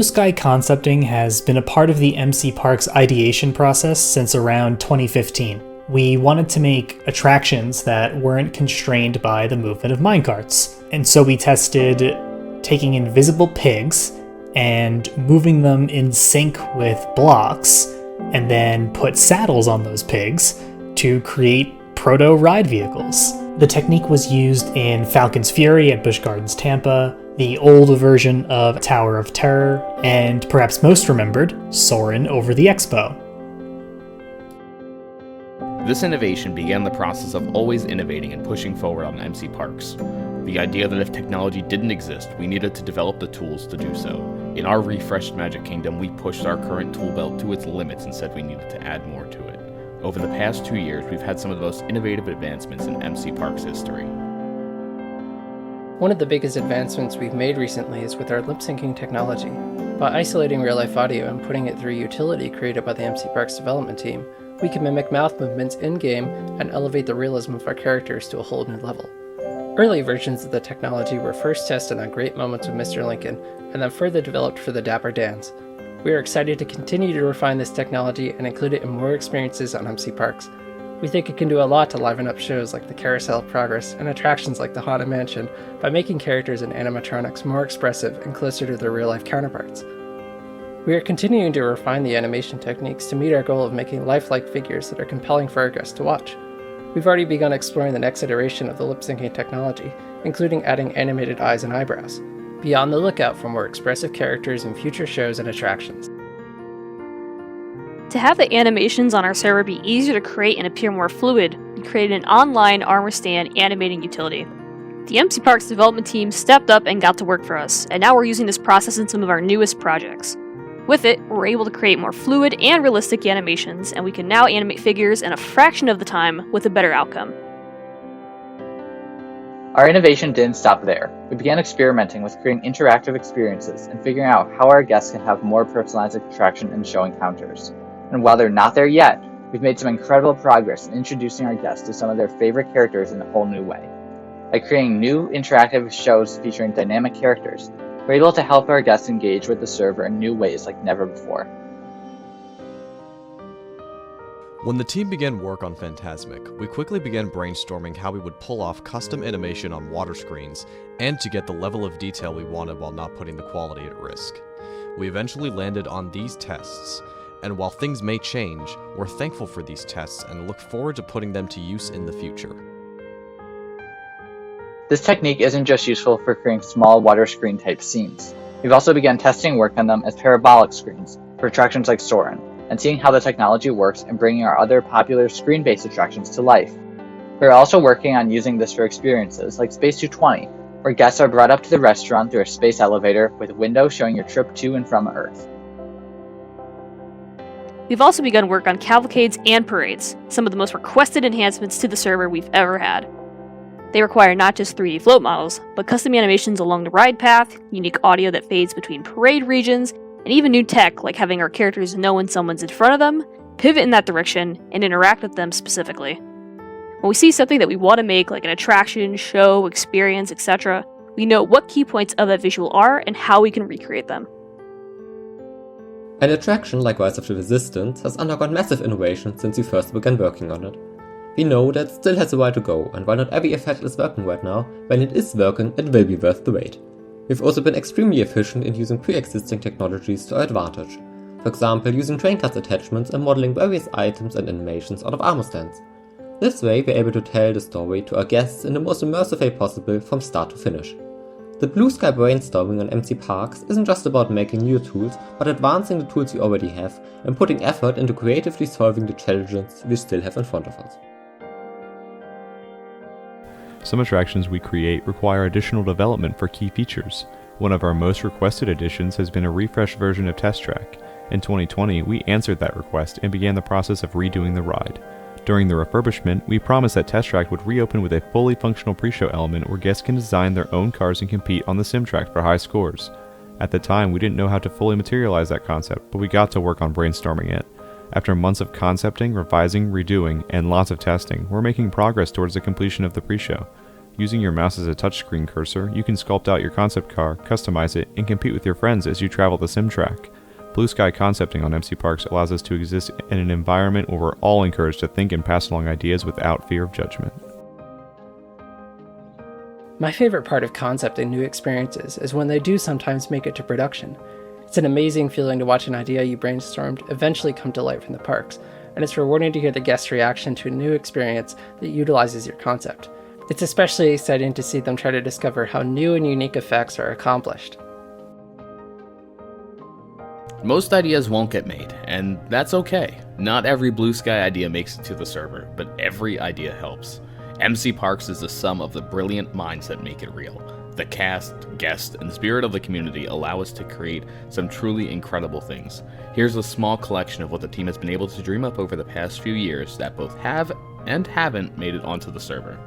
Bluesky concepting has been a part of the MCParks ideation process since around 2015. We wanted to make attractions that weren't constrained by the movement of minecarts. And so we tested taking invisible pigs and moving them in sync with blocks, and then put saddles on those pigs to create proto-ride vehicles. The technique was used in Falcon's Fury at Busch Gardens Tampa, the old version of Tower of Terror, and perhaps most remembered, Soarin' over the Expo. This innovation began the process of always innovating and pushing forward on MCParks. The idea that if technology didn't exist, we needed to develop the tools to do so. In our refreshed Magic Kingdom, we pushed our current tool belt to its limits and said we needed to add more to it. Over the past 2 years, we've had some of the most innovative advancements in MCParks history. One of the biggest advancements we've made recently is with our lip-syncing technology. By isolating real-life audio and putting it through a utility created by the MCParks development team, we can mimic mouth movements in-game and elevate the realism of our characters to a whole new level. Early versions of the technology were first tested on Great Moments with Mr. Lincoln, and then further developed for the Dapper Dans. We are excited to continue to refine this technology and include it in more experiences on MCParks. We think it can do a lot to liven up shows like the Carousel of Progress and attractions like the Haunted Mansion by making characters and animatronics more expressive and closer to their real-life counterparts. We are continuing to refine the animation techniques to meet our goal of making lifelike figures that are compelling for our guests to watch. We've already begun exploring the next iteration of the lip-syncing technology, including adding animated eyes and eyebrows. Be on the lookout for more expressive characters in future shows and attractions. To have the animations on our server be easier to create and appear more fluid, we created an online armor stand animating utility. The MCParks development team stepped up and got to work for us, and now we're using this process in some of our newest projects. With it, we're able to create more fluid and realistic animations, and we can now animate figures in a fraction of the time with a better outcome. Our innovation didn't stop there. We began experimenting with creating interactive experiences and figuring out how our guests can have more personalized attraction and show encounters. And while they're not there yet, we've made some incredible progress in introducing our guests to some of their favorite characters in a whole new way. By creating new interactive shows featuring dynamic characters, we're able to help our guests engage with the server in new ways like never before. When the team began work on Fantamic, we quickly began brainstorming how we would pull off custom animation on water screens and to get the level of detail we wanted while not putting the quality at risk. We eventually landed on these tests, and while things may change, we're thankful for these tests and look forward to putting them to use in the future. This technique isn't just useful for creating small water screen type scenes. We've also begun testing work on them as parabolic screens for attractions like Soarin', and seeing how the technology works and bringing our other popular screen-based attractions to life. We're also working on using this for experiences like Space 220, where guests are brought up to the restaurant through a space elevator with windows showing your trip to and from Earth. We've also begun work on cavalcades and parades, some of the most requested enhancements to the server we've ever had. They require not just 3D float models, but custom animations along the ride path, unique audio that fades between parade regions, and even new tech like having our characters know when someone's in front of them, pivot in that direction, and interact with them specifically. When we see something that we want to make, like an attraction, show, experience, etc., we know what key points of that visual are and how we can recreate them. An attraction like Rise of the Resistance has undergone massive innovation since we first began working on it. We know that it still has a while to go, and while not every effect is working right now, when it is working, it will be worth the wait. We've also been extremely efficient in using pre-existing technologies to our advantage. For example, using train cards attachments and modeling various items and animations out of armor stands. This way, we're able to tell the story to our guests in the most immersive way possible from start to finish. The Bluesky brainstorming on MCParks isn't just about making new tools, but advancing the tools we already have and putting effort into creatively solving the challenges we still have in front of us. Some attractions we create require additional development for key features. One of our most requested additions has been a refreshed version of Test Track. In 2020, we answered that request and began the process of redoing the ride. During the refurbishment, we promised that Test Track would reopen with a fully functional pre-show element where guests can design their own cars and compete on the sim track for high scores. At the time, we didn't know how to fully materialize that concept, but we got to work on brainstorming it. After months of concepting, revising, redoing, and lots of testing, we're making progress towards the completion of the pre-show. Using your mouse as a touchscreen cursor, you can sculpt out your concept car, customize it, and compete with your friends as you travel the sim track. Bluesky concepting on MCParks allows us to exist in an environment where we're all encouraged to think and pass along ideas without fear of judgment. My favorite part of concepting new experiences is when they do sometimes make it to production. It's an amazing feeling to watch an idea you brainstormed eventually come to life in the parks, and it's rewarding to hear the guest's reaction to a new experience that utilizes your concept. It's especially exciting to see them try to discover how new and unique effects are accomplished. Most ideas won't get made, and that's okay. Not every Bluesky idea makes it to the server, but every idea helps. MCParks is the sum of the brilliant minds that make it real. The cast, guests, and spirit of the community allow us to create some truly incredible things. Here's a small collection of what the team has been able to dream up over the past few years that both have and haven't made it onto the server.